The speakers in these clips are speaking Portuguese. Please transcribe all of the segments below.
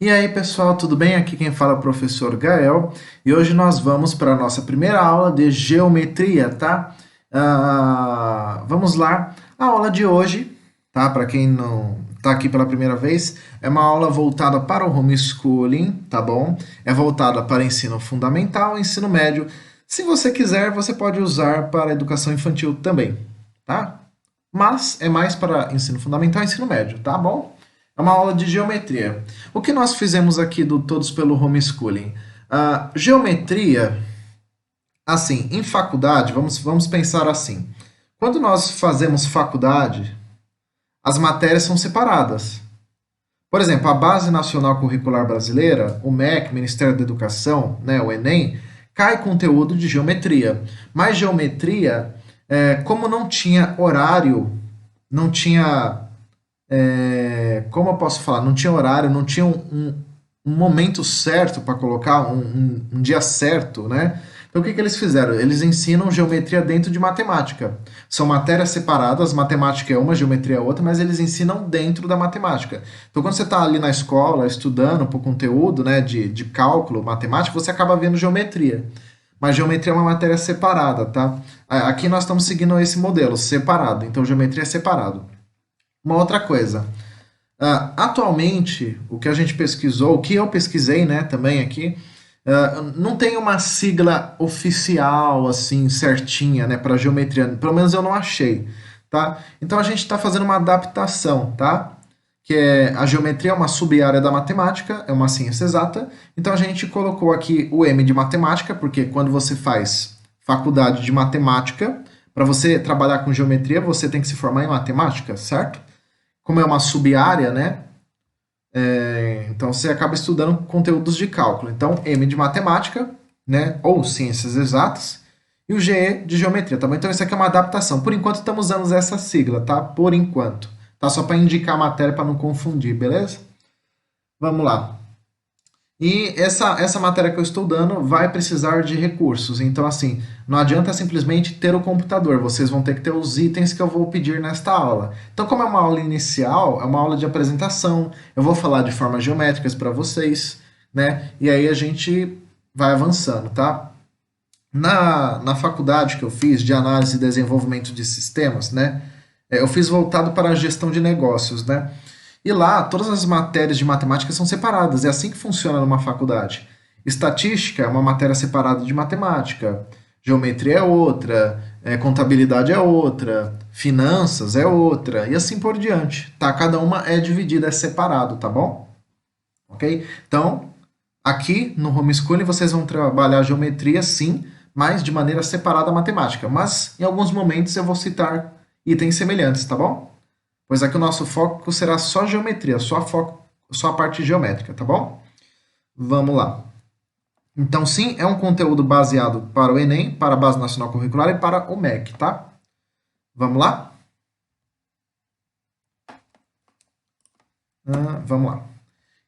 E aí, pessoal, tudo bem? Aqui quem fala é o professor Gael e hoje nós vamos para a nossa primeira aula de geometria, tá? Vamos lá. A aula de hoje, tá? Para quem não está aqui pela primeira vez, é uma aula voltada para o homeschooling, tá bom? É voltada para ensino fundamental, ensino médio. Se você quiser, você pode usar para a educação infantil também, tá? Mas é mais para ensino fundamental e ensino médio, tá bom? É uma aula de geometria. O que nós fizemos aqui do Todos pelo Homeschooling? Geometria, assim, em faculdade, vamos pensar assim. Quando nós fazemos faculdade, as matérias são separadas. Por exemplo, a Base Nacional Curricular Brasileira, o MEC, Ministério da Educação, né, o Enem, cai conteúdo de geometria. Mas geometria, como não tinha horário, não tinha como eu posso falar, não tinha horário, não tinha um momento certo para colocar, um dia certo, né? Então o que eles fizeram? Eles ensinam geometria dentro de matemática. São matérias separadas, matemática é uma, geometria é outra, mas eles ensinam dentro da matemática. Então quando você está ali na escola estudando por conteúdo, né, de cálculo, matemática, você acaba vendo geometria. Mas geometria é uma matéria separada, tá? Aqui nós estamos seguindo esse modelo, separado. Então geometria é separado. Uma outra coisa. Atualmente, o que a gente pesquisou, o que eu pesquisei, né, também aqui, não tem uma sigla oficial, assim, certinha, né, para geometria. Pelo menos eu não achei, tá? Então a gente está fazendo uma adaptação, tá? Que é a geometria é uma sub-área da matemática, é uma ciência exata. Então a gente colocou aqui o M de matemática, porque quando você faz faculdade de matemática, para você trabalhar com geometria, você tem que se formar em matemática, certo? Como é uma sub-área, né? Então você acaba estudando conteúdos de cálculo. Então, M de matemática, né? Ou ciências exatas, e o GE de geometria, tá bom? Então isso aqui é uma adaptação. Por enquanto estamos usando essa sigla, tá? Por enquanto. Tá? Só para indicar a matéria para não confundir, beleza? Vamos lá. E essa matéria que eu estou dando vai precisar de recursos. Então, assim, não adianta simplesmente ter o computador. Vocês vão ter que ter os itens que eu vou pedir nesta aula. Então, como é uma aula inicial, é uma aula de apresentação, eu vou falar de formas geométricas para vocês, né? E aí a gente vai avançando, tá? Na faculdade que eu fiz de análise e desenvolvimento de sistemas, né? Eu fiz voltado para a gestão de negócios, né? E lá, todas as matérias de matemática são separadas. É assim que funciona numa faculdade. Estatística é uma matéria separada de matemática. Geometria é outra. Contabilidade é outra. Finanças é outra. E assim por diante. Tá? Cada uma é dividida, é separado, tá bom? Ok? Então, aqui no homeschooling vocês vão trabalhar geometria, sim, mas de maneira separada da matemática. Mas, em alguns momentos, eu vou citar itens semelhantes, tá bom? Pois aqui o nosso foco será só geometria, só a parte geométrica, tá bom? Vamos lá. Então, sim, é um conteúdo baseado para o Enem, para a Base Nacional Curricular e para o MEC, tá? Vamos lá? Vamos lá.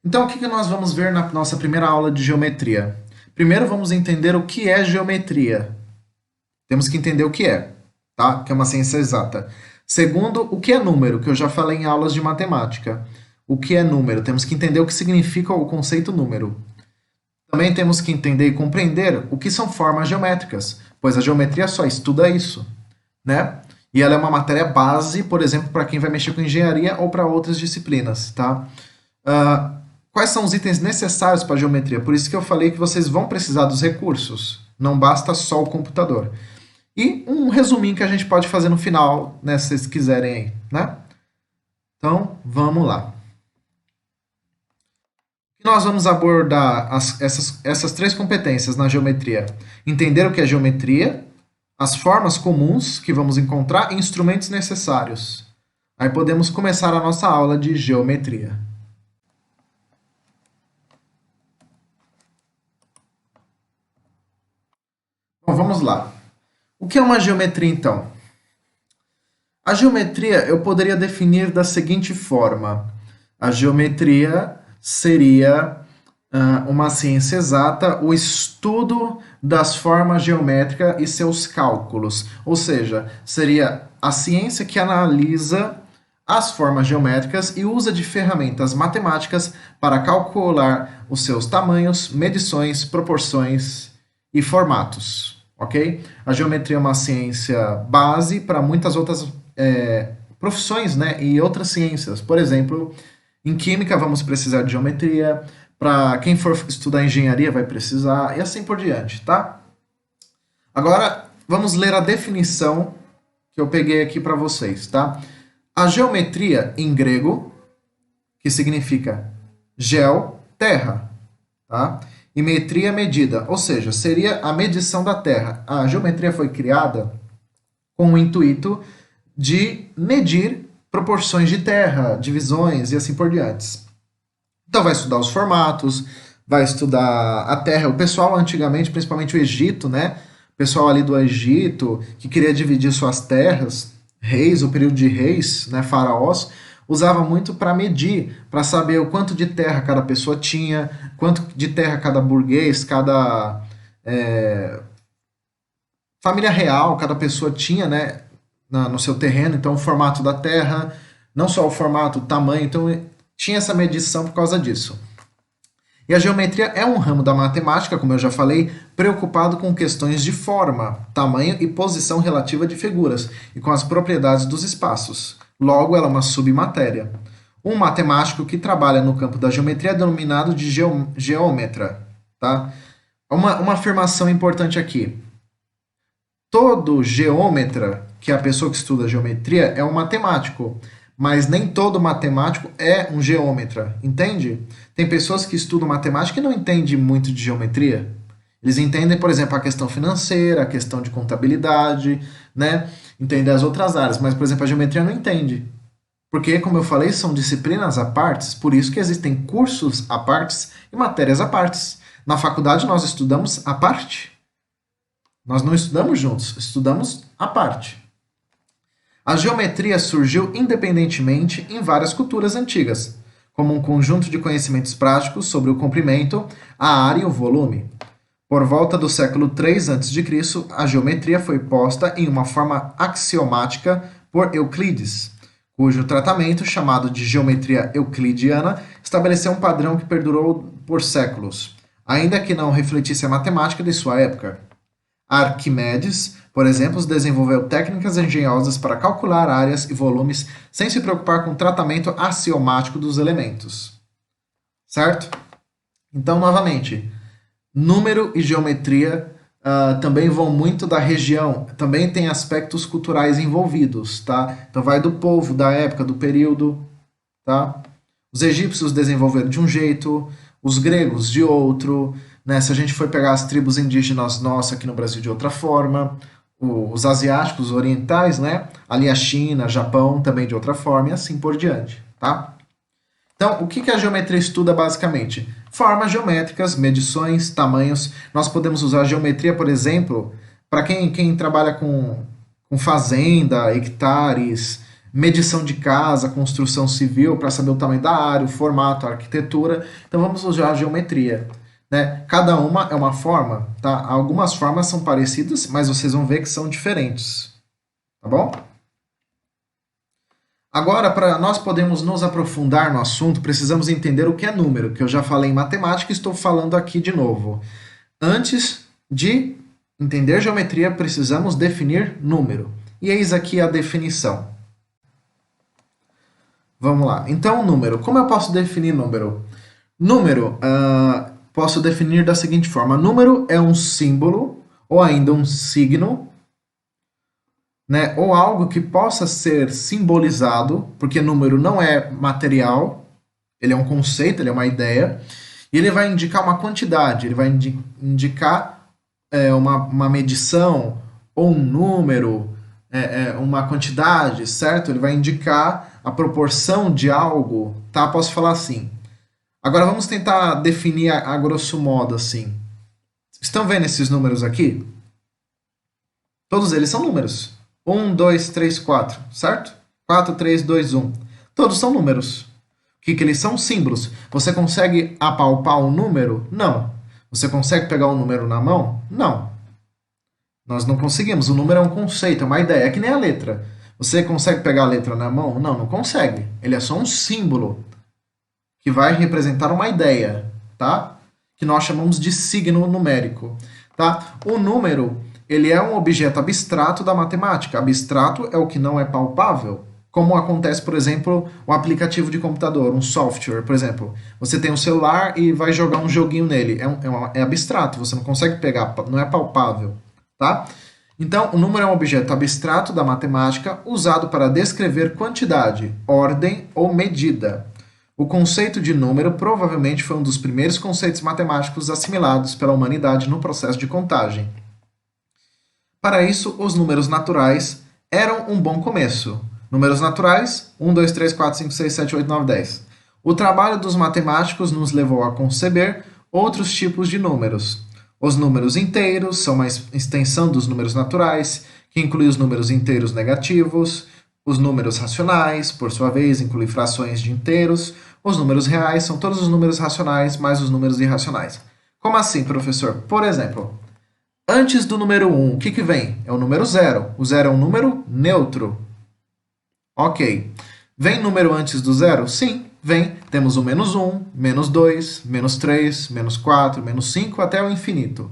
Então, o que nós vamos ver na nossa primeira aula de geometria? Primeiro, vamos entender o que é geometria. Temos que entender o que é, tá? Que é uma ciência exata. Segundo, o que é número, que eu já falei em aulas de matemática. O que é número? Temos que entender o que significa o conceito número. Também temos que entender e compreender o que são formas geométricas, pois a geometria só estuda isso, né? E ela é uma matéria base, por exemplo, para quem vai mexer com engenharia ou para outras disciplinas, tá? Quais são os itens necessários para a geometria? Por isso que eu falei que vocês vão precisar dos recursos. Não basta só o computador. E um resuminho que a gente pode fazer no final, né, se vocês quiserem aí, né? Então, vamos lá. E nós vamos abordar essas três competências na geometria. Entender o que é geometria, as formas comuns que vamos encontrar e instrumentos necessários. Aí podemos começar a nossa aula de geometria. Bom, vamos lá. O que é uma geometria, então? A geometria eu poderia definir da seguinte forma: a geometria seria uma ciência exata, o estudo das formas geométricas e seus cálculos. Ou seja, seria a ciência que analisa as formas geométricas e usa de ferramentas matemáticas para calcular os seus tamanhos, medições, proporções e formatos, ok? A geometria é uma ciência base para muitas outras profissões, né, e outras ciências. Por exemplo, em química vamos precisar de geometria, para quem for estudar engenharia vai precisar, e assim por diante, tá? Agora, vamos ler a definição que eu peguei aqui para vocês, tá? A geometria, em grego, que significa geo, terra, tá? E metria, medida, ou seja, seria a medição da terra. A geometria foi criada com o intuito de medir proporções de terra, divisões e assim por diante. Então vai estudar os formatos, vai estudar a terra. O pessoal antigamente, principalmente o Egito, né? O pessoal ali do Egito, que queria dividir suas terras, reis, o período de reis, né, faraós, usava muito para medir, para saber o quanto de terra cada pessoa tinha, quanto de terra cada burguês, cada família real, cada pessoa tinha, né, no seu terreno. Então o formato da terra, não só o formato, o tamanho, então tinha essa medição por causa disso. E a geometria é um ramo da matemática, como eu já falei, preocupado com questões de forma, tamanho e posição relativa de figuras, e com as propriedades dos espaços. Logo, ela é uma submatéria. Um matemático que trabalha no campo da geometria é denominado de geômetra. Tá? Uma afirmação importante aqui. Todo geômetra, que é a pessoa que estuda geometria, é um matemático. Mas nem todo matemático é um geômetra, entende? Tem pessoas que estudam matemática e não entendem muito de geometria. Eles entendem, por exemplo, a questão financeira, a questão de contabilidade, né? Entendem as outras áreas, mas, por exemplo, a geometria não entende. Porque, como eu falei, são disciplinas à partes, por isso que existem cursos à partes e matérias à partes. Na faculdade nós estudamos à parte. Nós não estudamos juntos, estudamos à parte. A geometria surgiu independentemente em várias culturas antigas, como um conjunto de conhecimentos práticos sobre o comprimento, a área e o volume. Por volta do século III a.C., a geometria foi posta em uma forma axiomática por Euclides, cujo tratamento, chamado de geometria euclidiana, estabeleceu um padrão que perdurou por séculos, ainda que não refletisse a matemática de sua época. Arquimedes, por exemplo, desenvolveu técnicas engenhosas para calcular áreas e volumes sem se preocupar com o tratamento axiomático dos elementos. Certo? Então, novamente, número e geometria também vão muito da região, também tem aspectos culturais envolvidos, tá? Então vai do povo, da época, do período, tá? Os egípcios desenvolveram de um jeito, os gregos de outro, né? Se a gente for pegar as tribos indígenas nossas aqui no Brasil de outra forma, os asiáticos, os orientais, né? Ali a China, Japão também de outra forma e assim por diante, tá? Então, o que a geometria estuda basicamente? Formas geométricas, medições, tamanhos. Nós podemos usar a geometria, por exemplo, para quem trabalha com fazenda, hectares, medição de casa, construção civil, para saber o tamanho da área, o formato, a arquitetura. Então, vamos usar a geometria. Né? Cada uma é uma forma, tá? Algumas formas são parecidas, mas vocês vão ver que são diferentes. Tá bom? Agora, para nós podermos nos aprofundar no assunto, precisamos entender o que é número, que eu já falei em matemática e estou falando aqui de novo. Antes de entender geometria, precisamos definir número. E eis aqui a definição. Vamos lá. Então, número. Como eu posso definir número? Número, posso definir da seguinte forma. Número é um símbolo, ou ainda um signo, né, ou algo que possa ser simbolizado, porque número não é material, ele é um conceito, ele é uma ideia, e ele vai indicar uma quantidade, ele vai indicar uma medição, ou um número, uma quantidade, certo? Ele vai indicar a proporção de algo, tá? Posso falar assim. Agora vamos tentar definir a grosso modo assim. Estão vendo esses números aqui? Todos eles são números. 1, 2, 3, 4, certo? 4, 3, 2, 1. Todos são números. O que eles são? Símbolos. Você consegue apalpar um número? Não. Você consegue pegar um número na mão? Não. Nós não conseguimos. O número é um conceito, é uma ideia. É que nem a letra. Você consegue pegar a letra na mão? Não, não consegue. Ele é só um símbolo que vai representar uma ideia, tá? Que nós chamamos de signo numérico, tá? O número, ele é um objeto abstrato da matemática. Abstrato é o que não é palpável. Como acontece, por exemplo, um aplicativo de computador, um software, por exemplo. Você tem um celular e vai jogar um joguinho nele. É abstrato, você não consegue pegar, não é palpável, tá? Então, o número é um objeto abstrato da matemática usado para descrever quantidade, ordem ou medida. O conceito de número provavelmente foi um dos primeiros conceitos matemáticos assimilados pela humanidade no processo de contagem. Para isso, os números naturais eram um bom começo. Números naturais, 1, 2, 3, 4, 5, 6, 7, 8, 9, 10. O trabalho dos matemáticos nos levou a conceber outros tipos de números. Os números inteiros são uma extensão dos números naturais, que inclui os números inteiros negativos. Os números racionais, por sua vez, incluem frações de inteiros. Os números reais são todos os números racionais mais os números irracionais. Como assim, professor? Por exemplo, antes do número 1, o que vem? É o número 0. O 0 é um número neutro. Ok. Vem número antes do 0? Sim, vem. Temos o menos 1, menos 2, menos 3, menos 4, menos 5 até o infinito.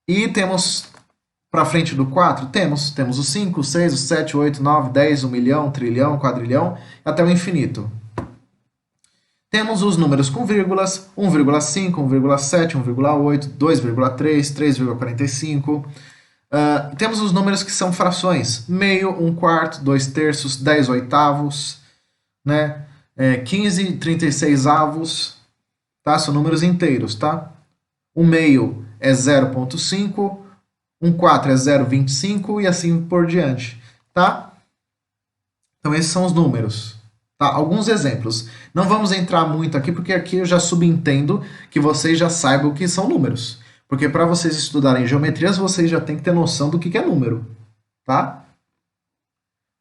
E temos para frente do 4? Temos o 5, o 6, o 7, o 8, 9, 10, 1 milhão, trilhão, quadrilhão, até o infinito. Temos os números com vírgulas, 1,5, 1,7, 1,8, 2,3, 3,45. Temos os números que são frações, meio, 1/4, 2/3, 10 oitavos, né? 15, 36 avos, tá? São números inteiros, tá? O meio é 0,5, 1/4 é 0,25 e assim por diante, tá? Então esses são os números, tá? Alguns exemplos. Não vamos entrar muito aqui, porque aqui eu já subentendo que vocês já saibam o que são números. Porque para vocês estudarem geometrias, vocês já têm que ter noção do que é número, tá?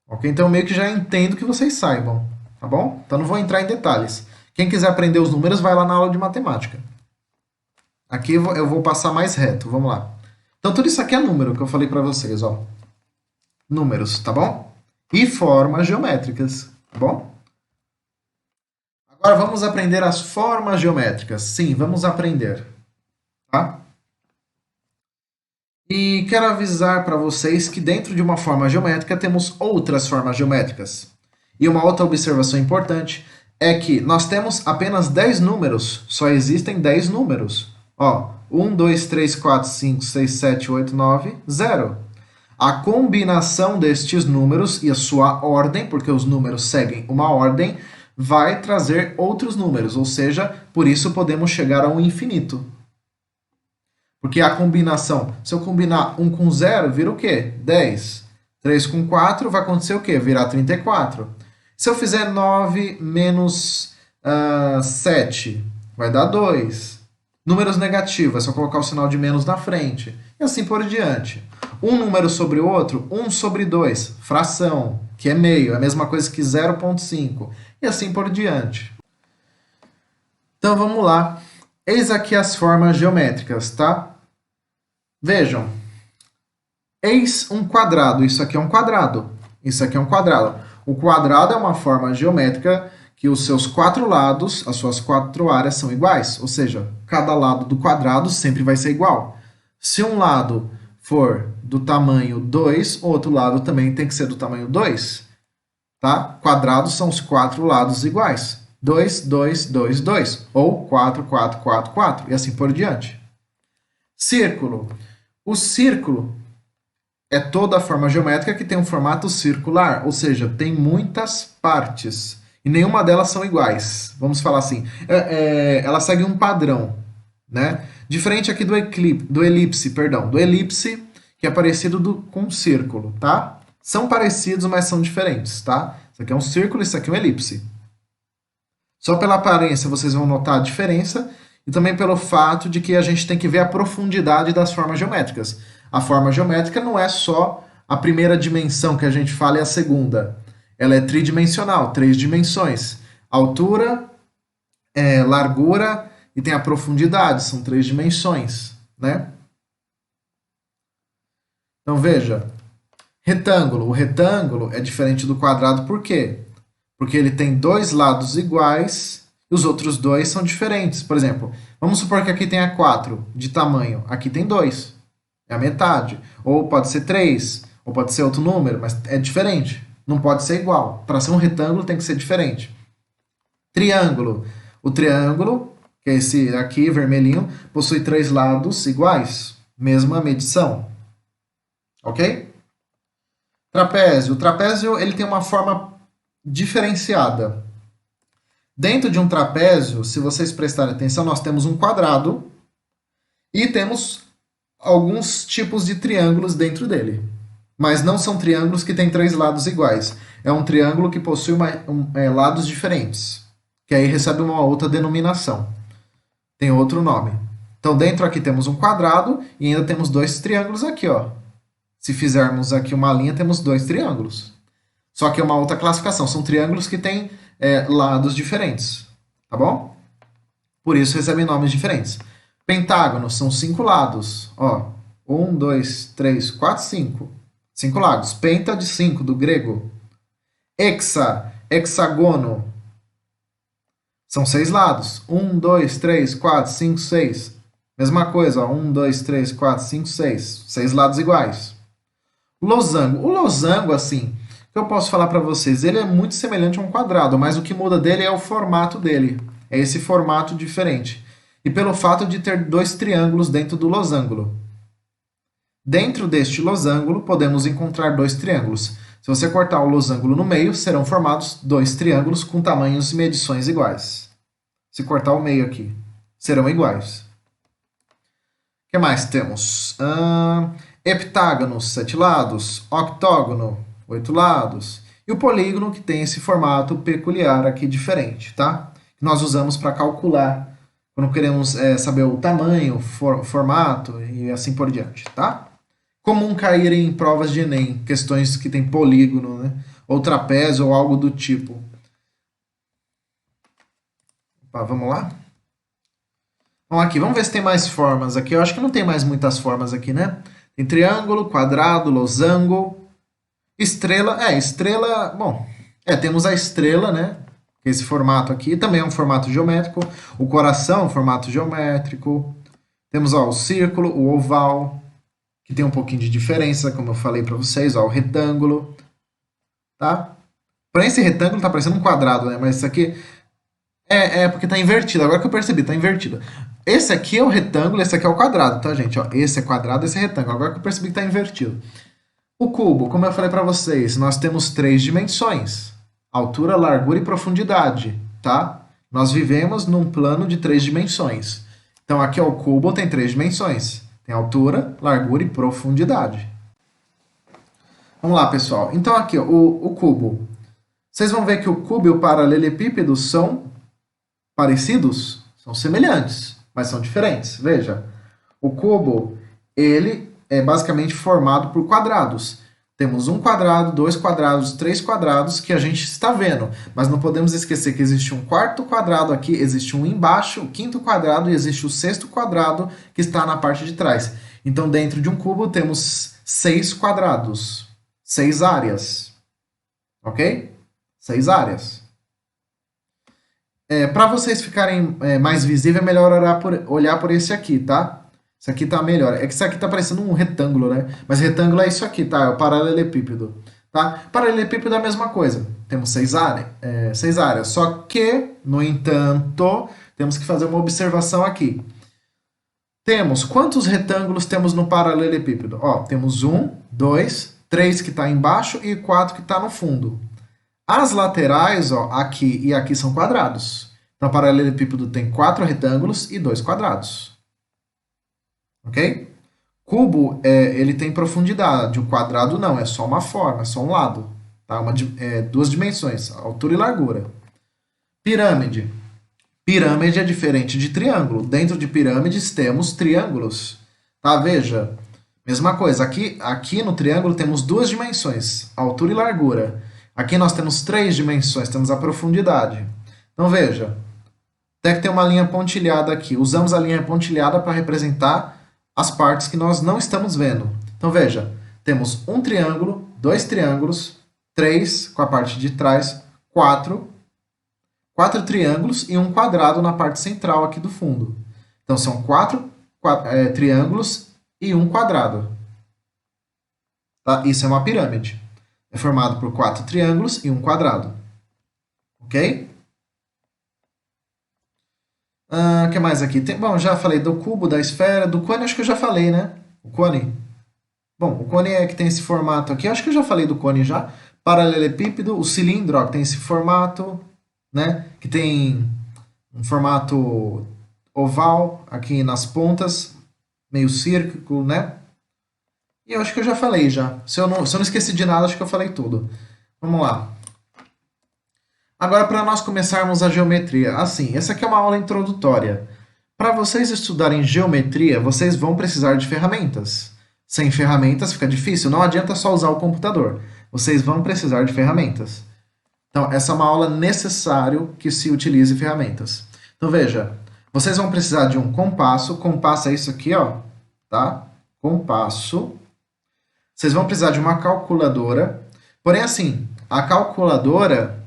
Ok? Então eu meio que já entendo que vocês saibam, tá bom? Então não vou entrar em detalhes. Quem quiser aprender os números, vai lá na aula de matemática. Aqui eu vou passar mais reto, vamos lá. Então tudo isso aqui é número que eu falei para vocês, ó. Números, tá bom? E formas geométricas, tá bom? Agora vamos aprender as formas geométricas. Sim, vamos aprender, tá? E quero avisar para vocês que dentro de uma forma geométrica temos outras formas geométricas. E uma outra observação importante é que nós temos apenas 10 números, só existem 10 números. Ó, 1, 2, 3, 4, 5, 6, 7, 8, 9, 0. A combinação destes números e a sua ordem, porque os números seguem uma ordem, vai trazer outros números, ou seja, por isso podemos chegar ao infinito. Porque a combinação, se eu combinar 1 com 0, vira o quê? 10. 3 com 4 vai acontecer o quê? Virar 34. Se eu fizer 9 menos 7, vai dar 2. Números negativos, é só colocar o sinal de menos na frente. E assim por diante. Um número sobre o outro, 1 sobre 2. Fração, que é meio, é a mesma coisa que 0,5. E assim por diante. Então vamos lá. Eis aqui as formas geométricas, tá? Vejam, eis um quadrado. Isso aqui é um quadrado. Isso aqui é um quadrado. O quadrado é uma forma geométrica que os seus 4 lados, as suas 4 áreas são iguais. Ou seja, cada lado do quadrado sempre vai ser igual. Se um lado for do tamanho 2, o outro lado também tem que ser do tamanho 2. Tá? Quadrados são os 4 lados iguais. 2, 2, 2, 2. Ou 4, 4, 4, 4. E assim por diante. Círculo. O círculo é toda a forma geométrica que tem um formato circular, ou seja, tem muitas partes e nenhuma delas são iguais. Vamos falar assim, ela segue um padrão, né? Diferente aqui do elipse, que é parecido com um círculo, tá? São parecidos, mas são diferentes, tá? Isso aqui é um círculo, isso aqui é um elipse. Só pela aparência vocês vão notar a diferença e também pelo fato de que a gente tem que ver a profundidade das formas geométricas. A forma geométrica não é só a primeira dimensão que a gente fala e a segunda. Ela é tridimensional, 3 dimensões. Altura, largura e tem a profundidade, são 3 dimensões, né? Então veja, Retângulo. O retângulo é diferente do quadrado, por quê? Porque ele tem dois lados iguais e os outros dois são diferentes. Por exemplo, vamos supor que aqui tenha 4 de tamanho, aqui tem 2, é a metade. Ou pode ser 3, ou pode ser outro número, mas é diferente. Não pode ser igual. Para ser um retângulo tem que ser diferente. Triângulo. O triângulo, que é esse aqui, vermelhinho, possui 3 lados iguais, mesma medição. Ok? Trapézio. O trapézio ele tem uma forma diferenciada. Dentro de um trapézio, se vocês prestarem atenção, nós temos um quadrado e temos alguns tipos de triângulos dentro dele. Mas não são triângulos que têm 3 lados iguais. É um triângulo que possui lados diferentes, que aí recebe uma outra denominação. Tem outro nome. Então, dentro aqui temos um quadrado e ainda temos 2 triângulos aqui, ó. Se fizermos aqui uma linha, temos 2 triângulos. Só que é uma outra classificação. São triângulos que têm lados diferentes. Tá bom? Por isso recebem nomes diferentes. Pentágono são 5 lados. Ó, 1, 2, 3, 4, 5. 5 lados. Penta de 5, do grego. Hexagono. São 6 lados. 1, 2, 3, 4, 5, 6. Mesma coisa, ó. 1, 2, 3, 4, 5, 6. 6 lados iguais. Losango. O losango, assim, o que eu posso falar para vocês? Ele é muito semelhante a um quadrado, mas o que muda dele é o formato dele. É esse formato diferente. E pelo fato de ter 2 triângulos dentro do losango. Dentro deste losango, podemos encontrar 2 triângulos. Se você cortar o losango no meio, serão formados 2 triângulos com tamanhos e medições iguais. Se cortar o meio aqui, serão iguais. O que mais temos? Heptágono, 7 lados. Octógono, 8 lados. E o polígono, que tem esse formato peculiar aqui diferente, tá? Que nós usamos para calcular quando queremos saber o tamanho, formato e assim por diante, tá? Comum cair em provas de Enem, questões que tem polígono, né? Ou trapézio ou algo do tipo. Opa, vamos lá? Vamos aqui, vamos ver se tem mais formas aqui. Eu acho que não tem mais muitas formas aqui, né? Tem triângulo, quadrado, losango, estrela. Estrela, bom, temos a estrela, né? Esse formato aqui também é um formato geométrico. O coração é um formato geométrico. Temos ó, o círculo, o oval, que tem um pouquinho de diferença, como eu falei para vocês, ó, o retângulo, tá? Para esse retângulo tá parecendo um quadrado, né? Mas isso aqui é porque tá invertido. Agora que eu percebi, tá invertido. Esse aqui é o retângulo, esse aqui é o quadrado, tá, gente? Ó, esse é quadrado, esse é retângulo. Agora que eu percebi que tá invertido. O cubo, como eu falei para vocês, nós temos 3 dimensões. Altura, largura e profundidade, tá? Nós vivemos num plano de 3 dimensões. Então, aqui ó, o cubo tem 3 dimensões. Tem altura, largura e profundidade. Vamos lá, pessoal. Então, aqui ó, o cubo. Vocês vão ver que o cubo e o paralelepípedo são parecidos? São semelhantes, mas são diferentes. Veja, o cubo, ele é basicamente formado por quadrados. Temos um quadrado, 2 quadrados, 3 quadrados que a gente está vendo. Mas não podemos esquecer que existe um quarto quadrado aqui, existe um embaixo, o quinto quadrado e existe o sexto quadrado que está na parte de trás. Então, dentro de um cubo, temos 6 quadrados, 6 áreas. Ok? 6 áreas. Para vocês ficarem mais visível, é melhor olhar por esse aqui, tá? Isso aqui tá melhor. É que isso aqui tá parecendo um retângulo, né? Mas retângulo é isso aqui, tá? É o paralelepípedo, tá? Paralelepípedo é a mesma coisa. Temos 6 áreas. Só que, no entanto, temos que fazer uma observação aqui. Quantos retângulos temos no paralelepípedo? Ó, temos 1, 2, 3 que está embaixo e 4 que está no fundo. As laterais, ó, aqui e aqui são quadrados. Então, o paralelepípedo tem 4 retângulos e 2 quadrados. Ok? Cubo, ele tem profundidade. O quadrado não, é só uma forma, é só um lado. Tá? 2 dimensões, altura e largura. Pirâmide. Pirâmide é diferente de triângulo. Dentro de pirâmides temos triângulos. Tá? Veja, mesma coisa. Aqui no triângulo temos 2 dimensões, altura e largura. Aqui nós temos 3 dimensões, temos a profundidade. Então veja, até que tem uma linha pontilhada aqui. Usamos a linha pontilhada para representar as partes que nós não estamos vendo. Então veja, Temos um triângulo, dois triângulos, três com a parte de trás, quatro triângulos e um quadrado na parte central aqui do fundo. Então são quatro triângulos e um quadrado. Tá? Isso é uma pirâmide. É formado por quatro triângulos e um quadrado. Ok? O que mais aqui? Bom, já falei do cubo, da esfera, do cone, acho que eu já falei, né? O cone. Bom, o cone é que tem esse formato aqui, acho que eu já falei do cone já. Paralelepípedo, o cilindro, ó, que tem esse formato, né? Que tem um formato oval aqui nas pontas, meio círculo, né? E eu acho que eu já falei já. Se eu não esqueci de nada, acho que eu falei tudo. Vamos lá. Agora, para nós começarmos a geometria. Assim, essa aqui é uma aula introdutória. Para vocês estudarem geometria, vocês vão precisar de ferramentas. Sem ferramentas fica difícil, não adianta só usar o computador. Vocês vão precisar de ferramentas. Então, essa é uma aula necessário que se utilize ferramentas. Então, veja, vocês vão precisar de um compasso. Compasso é isso aqui, ó, tá? Compasso. Vocês vão precisar de uma calculadora. Porém, assim, a calculadora,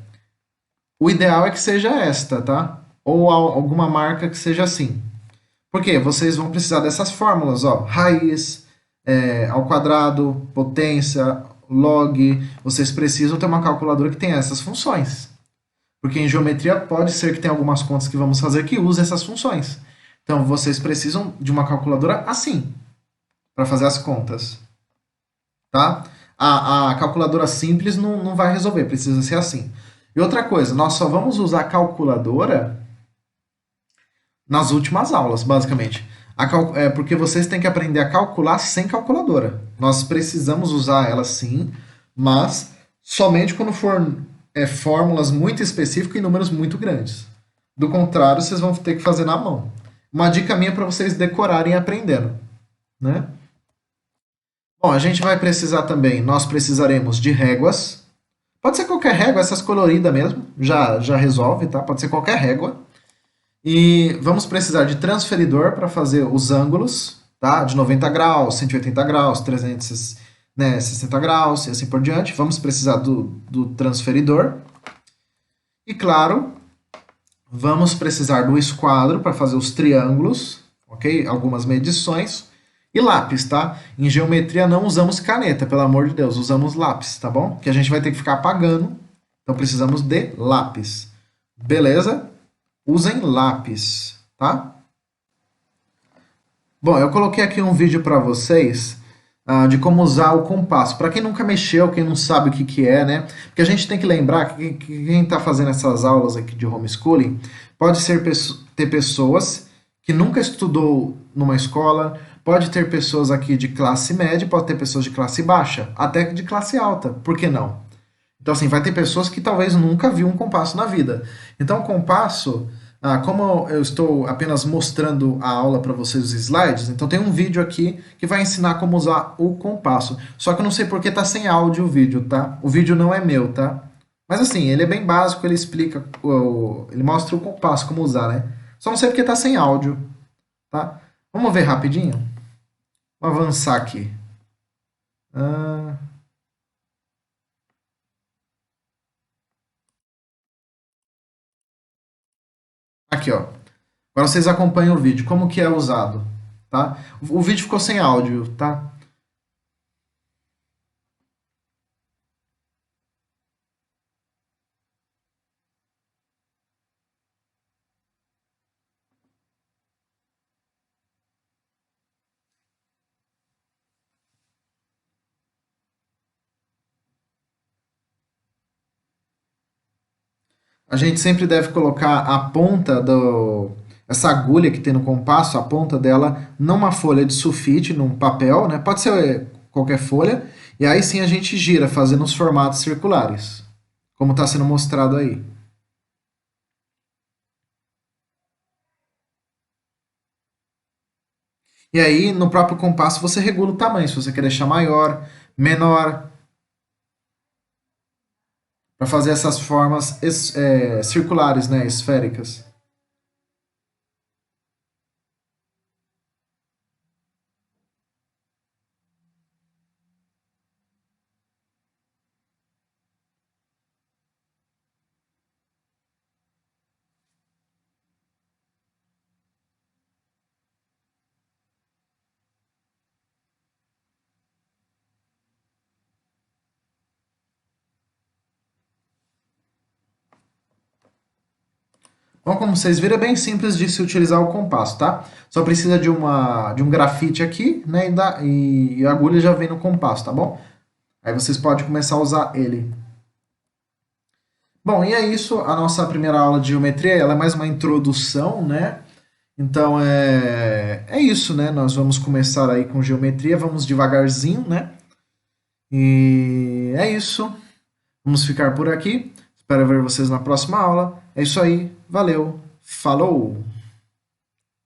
o ideal é que seja esta, tá? Ou alguma marca que seja assim. Por quê? Vocês vão precisar dessas fórmulas, ó. Raiz, ao quadrado, potência, log. Vocês precisam ter uma calculadora que tenha essas funções. Porque em geometria pode ser que tenha algumas contas que vamos fazer que usem essas funções. Então, vocês precisam de uma calculadora assim, para fazer as contas. Tá? A calculadora simples não vai resolver, precisa ser assim. E outra coisa, nós só vamos usar a calculadora nas últimas aulas, basicamente. Porque vocês têm que aprender a calcular sem calculadora. Nós precisamos usar ela sim, mas somente quando for fórmulas muito específicas e números muito grandes. Do contrário, vocês vão ter que fazer na mão. Uma dica minha para vocês decorarem aprendendo, né? Bom, a gente vai precisar também, nós precisaremos de réguas. Pode ser qualquer régua, essas coloridas mesmo, já resolve, tá? Pode ser qualquer régua. E vamos precisar de transferidor para fazer os ângulos, tá? De 90 graus, 180 graus, 300, né, 60 graus e assim por diante. Vamos precisar do transferidor. E claro, vamos precisar do esquadro para fazer os triângulos, ok? Algumas medições. E lápis, tá? Em geometria não usamos caneta, pelo amor de Deus, usamos lápis, tá bom? Que a gente vai ter que ficar apagando, então precisamos de lápis. Beleza? Usem lápis, tá? Bom, eu coloquei aqui um vídeo para vocês de como usar o compasso. Para quem nunca mexeu, quem não sabe o que, que é, né? Porque a gente tem que lembrar que quem está fazendo essas aulas aqui de homeschooling pode ser ter pessoas que nunca estudou numa escola, pode ter pessoas aqui de classe média, pode ter pessoas de classe baixa, até de classe alta. Por que não? Então, assim, vai ter pessoas que talvez nunca viu um compasso na vida. Então, o compasso, como eu estou apenas mostrando a aula para vocês, os slides, então tem um vídeo aqui que vai ensinar como usar o compasso. Só que eu não sei porque tá sem áudio o vídeo, tá? O vídeo não é meu, tá? Mas assim, ele é bem básico, ele explica, ele mostra o compasso, como usar, né? Só não sei porque tá sem áudio, tá? Vamos ver rapidinho? Vou avançar aqui. Ah, aqui, ó. Agora vocês acompanham o vídeo, como que é usado, tá? O vídeo ficou sem áudio, tá? A gente sempre deve colocar a ponta essa agulha que tem no compasso, a ponta dela numa folha de sulfite, num papel, né? Pode ser qualquer folha, e aí sim a gente gira, fazendo os formatos circulares, como está sendo mostrado aí. E aí, no próprio compasso, você regula o tamanho, se você quer deixar maior, menor, para fazer essas formas circulares, né? Esféricas. Bom, como vocês viram, é bem simples de se utilizar o compasso, tá? Só precisa de um grafite aqui, né? E a agulha já vem no compasso, tá bom? Aí vocês podem começar a usar ele. Bom, e é isso. A nossa primeira aula de geometria, ela é mais uma introdução, né? Então é isso, né? Nós vamos começar aí com geometria, vamos devagarzinho, né? E é isso. Vamos ficar por aqui. Espero ver vocês na próxima aula. É isso aí. Valeu. Falou!